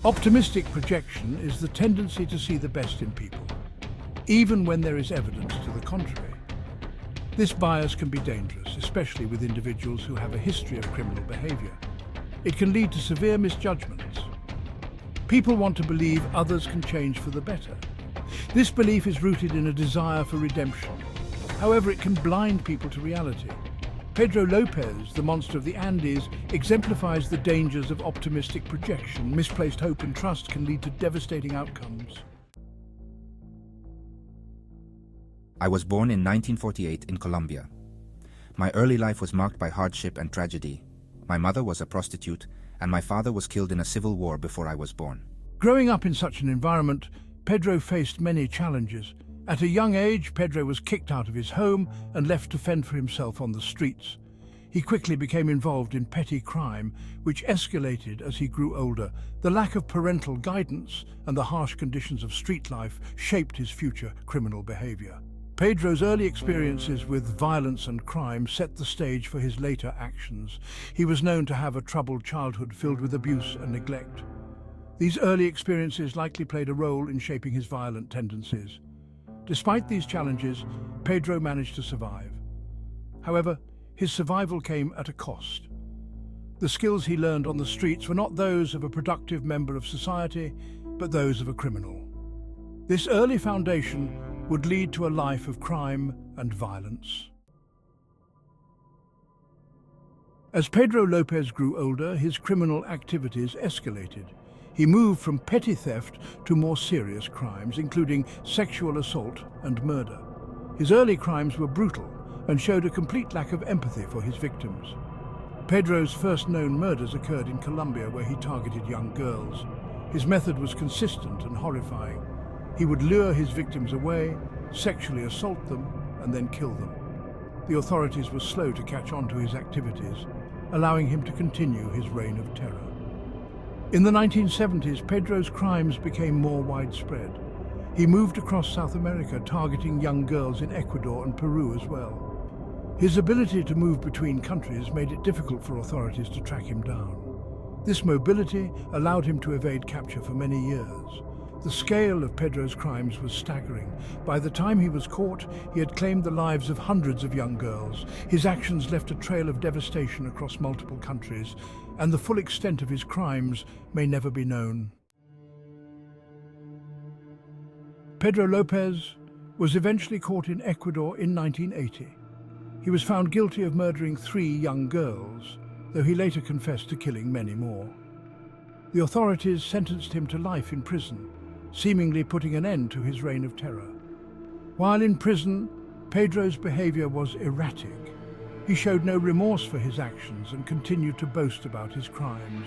Optimistic projection is the tendency to see the best in people, even when there is evidence to the contrary. This bias can be dangerous, especially with individuals who have a history of criminal behavior. It can lead to severe misjudgments. People want to believe others can change for the better. This belief is rooted in a desire for redemption. However, it can blind people to reality. Pedro Lopez, the monster of the Andes, exemplifies the dangers of optimistic projection. Misplaced hope and trust can lead to devastating outcomes. I was born in 1948 in Colombia. My early life was marked by hardship and tragedy. My mother was a prostitute, and my father was killed in a civil war before I was born. Growing up in such an environment, Pedro faced many challenges. At a young age, Pedro was kicked out of his home and left to fend for himself on the streets. He quickly became involved in petty crime, which escalated as he grew older. The lack of parental guidance and the harsh conditions of street life shaped his future criminal behavior. Pedro's early experiences with violence and crime set the stage for his later actions. He was known to have a troubled childhood filled with abuse and neglect. These early experiences likely played a role in shaping his violent tendencies. Despite these challenges, Pedro managed to survive. However, his survival came at a cost. The skills he learned on the streets were not those of a productive member of society, but those of a criminal. This early foundation would lead to a life of crime and violence. As Pedro Lopez grew older, his criminal activities escalated. He moved from petty theft to more serious crimes, including sexual assault and murder. His early crimes were brutal and showed a complete lack of empathy for his victims. Pedro's first known murders occurred in Colombia, where he targeted young girls. His method was consistent and horrifying. He would lure his victims away, sexually assault them, and then kill them. The authorities were slow to catch on to his activities, allowing him to continue his reign of terror. In the 1970s, Pedro's crimes became more widespread. He moved across South America, targeting young girls in Ecuador and Peru as well. His ability to move between countries made it difficult for authorities to track him down. This mobility allowed him to evade capture for many years. The scale of Pedro's crimes was staggering. By the time he was caught, he had claimed the lives of hundreds of young girls. His actions left a trail of devastation across multiple countries, and the full extent of his crimes may never be known. Pedro Lopez was eventually caught in Ecuador in 1980. He was found guilty of murdering 3 young girls, though he later confessed to killing many more. The authorities sentenced him to life in prison, seemingly putting an end to his reign of terror. While in prison, Pedro's behavior was erratic. He showed no remorse for his actions and continued to boast about his crimes.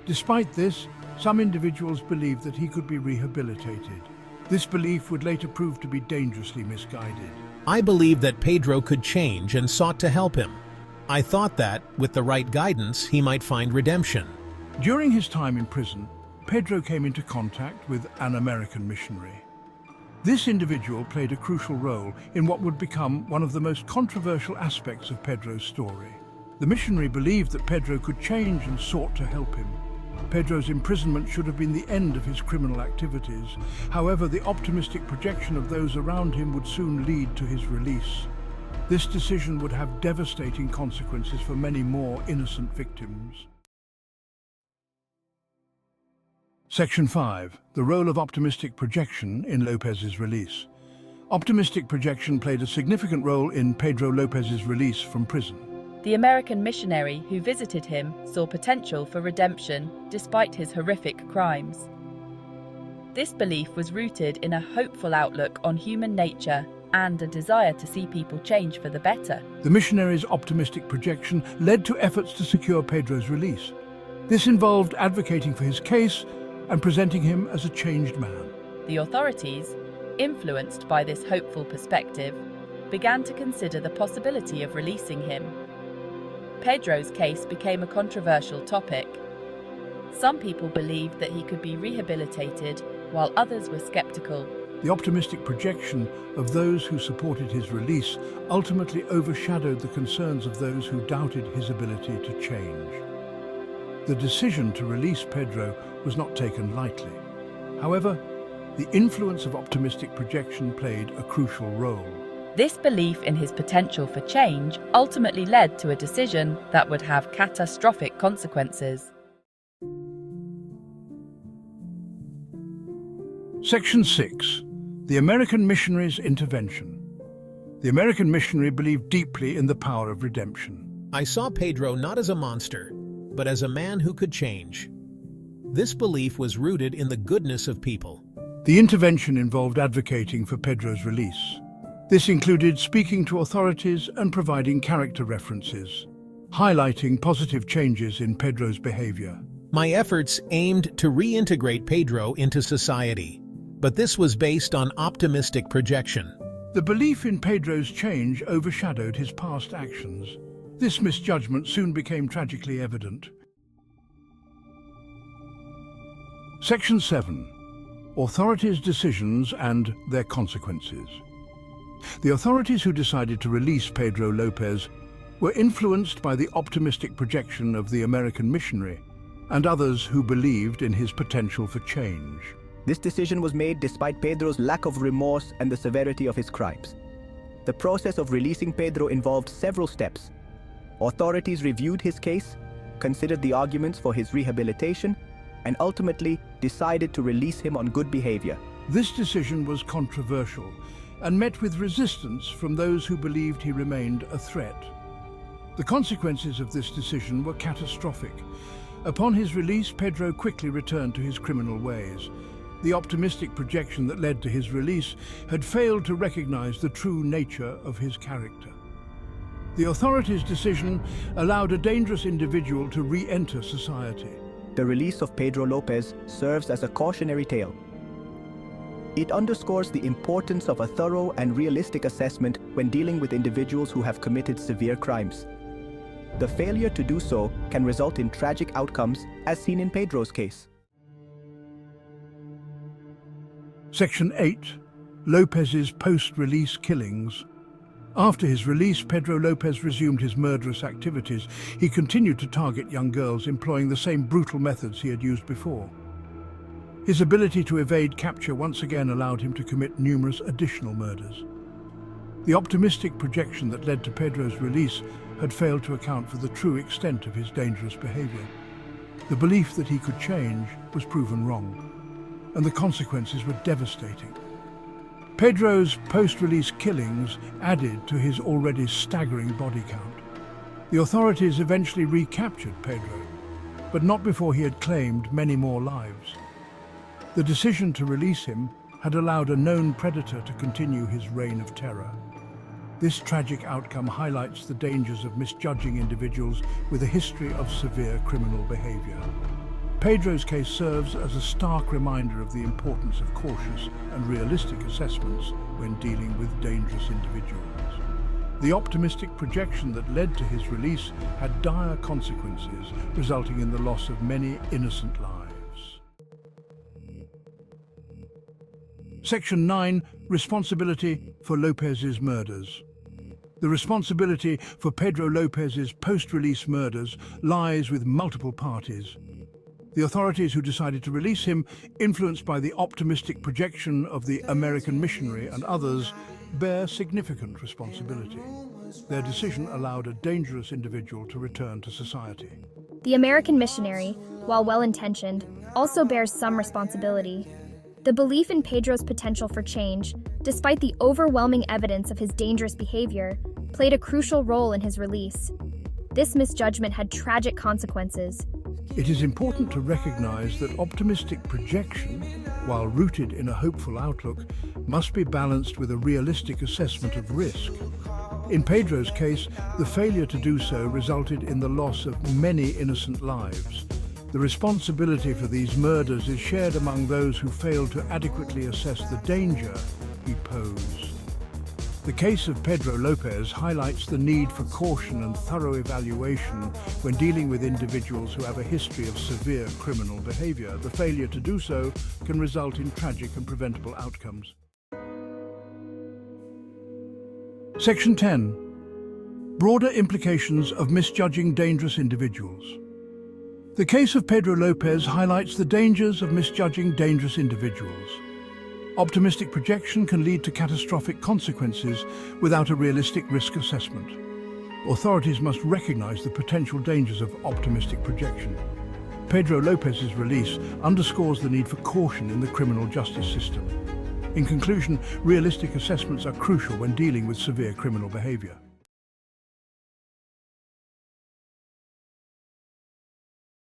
Despite this, some individuals believed that he could be rehabilitated. This belief would later prove to be dangerously misguided. I believed that Pedro could change and sought to help him. I thought that, with the right guidance, he might find redemption. During his time in prison, Pedro came into contact with an American missionary. This individual played a crucial role in what would become one of the most controversial aspects of Pedro's story. The missionary believed that Pedro could change and sought to help him. Pedro's imprisonment should have been the end of his criminal activities. However, the optimistic projection of those around him would soon lead to his release. This decision would have devastating consequences for many more innocent victims. Section 5. The role of optimistic projection in Lopez's release. Optimistic projection played a significant role in Pedro Lopez's release from prison. The American missionary who visited him saw potential for redemption despite his horrific crimes. This belief was rooted in a hopeful outlook on human nature and a desire to see people change for the better. The missionary's optimistic projection led to efforts to secure Pedro's release. This involved advocating for his case and presenting him as a changed man. The authorities, influenced by this hopeful perspective, began to consider the possibility of releasing him. Pedro's case became a controversial topic. Some people believed that he could be rehabilitated, while others were skeptical. The optimistic projection of those who supported his release ultimately overshadowed the concerns of those who doubted his ability to change. The decision to release Pedro was not taken lightly. However, the influence of optimistic projection played a crucial role. This belief in his potential for change ultimately led to a decision that would have catastrophic consequences. Section 6. The American Missionary's Intervention. The American missionary believed deeply in the power of redemption. I saw Pedro not as a monster, but as a man who could change. This belief was rooted in the goodness of people. The intervention involved advocating for Pedro's release. This included speaking to authorities and providing character references, highlighting positive changes in Pedro's behavior. My efforts aimed to reintegrate Pedro into society, but this was based on optimistic projection. The belief in Pedro's change overshadowed his past actions. This misjudgment soon became tragically evident. Section 7. Authorities' decisions and their consequences. The authorities who decided to release Pedro Lopez were influenced by the optimistic projection of the American missionary and others who believed in his potential for change. This decision was made despite Pedro's lack of remorse and the severity of his crimes. The process of releasing Pedro involved several steps. Authorities reviewed his case, considered the arguments for his rehabilitation, and ultimately decided to release him on good behavior. This decision was controversial and met with resistance from those who believed he remained a threat. The consequences of this decision were catastrophic. Upon his release, Pedro quickly returned to his criminal ways. The optimistic projection that led to his release had failed to recognize the true nature of his character. The authorities' decision allowed a dangerous individual to re-enter society. The release of Pedro Lopez serves as a cautionary tale. It underscores the importance of a thorough and realistic assessment when dealing with individuals who have committed severe crimes. The failure to do so can result in tragic outcomes, as seen in Pedro's case. Section 8. Lopez's post-release killings. After his release, Pedro Lopez resumed his murderous activities. He continued to target young girls, employing the same brutal methods he had used before. His ability to evade capture once again allowed him to commit numerous additional murders. The optimistic projection that led to Pedro's release had failed to account for the true extent of his dangerous behavior. The belief that he could change was proven wrong, and the consequences were devastating. Pedro's post-release killings added to his already staggering body count. The authorities eventually recaptured Pedro, but not before he had claimed many more lives. The decision to release him had allowed a known predator to continue his reign of terror. This tragic outcome highlights the dangers of misjudging individuals with a history of severe criminal behavior. Pedro's case serves as a stark reminder of the importance of cautious and realistic assessments when dealing with dangerous individuals. The optimistic projection that led to his release had dire consequences, resulting in the loss of many innocent lives. Section 9. Responsibility for Lopez's murders. The responsibility for Pedro Lopez's post-release murders lies with multiple parties. The authorities who decided to release him, influenced by the optimistic projection of the American missionary and others, bear significant responsibility. Their decision allowed a dangerous individual to return to society. The American missionary, while well-intentioned, also bears some responsibility. The belief in Pedro's potential for change, despite the overwhelming evidence of his dangerous behavior, played a crucial role in his release. This misjudgment had tragic consequences. It is important to recognize that optimistic projection, while rooted in a hopeful outlook, must be balanced with a realistic assessment of risk. In Pedro's case, the failure to do so resulted in the loss of many innocent lives. The responsibility for these murders is shared among those who failed to adequately assess the danger he posed. The case of Pedro Lopez highlights the need for caution and thorough evaluation when dealing with individuals who have a history of severe criminal behavior. The failure to do so can result in tragic and preventable outcomes. Section 10. Broader implications of misjudging dangerous individuals. The case of Pedro Lopez highlights the dangers of misjudging dangerous individuals. Optimistic projection can lead to catastrophic consequences without a realistic risk assessment. Authorities must recognize the potential dangers of optimistic projection. Pedro Lopez's release underscores the need for caution in the criminal justice system. In conclusion, realistic assessments are crucial when dealing with severe criminal behavior.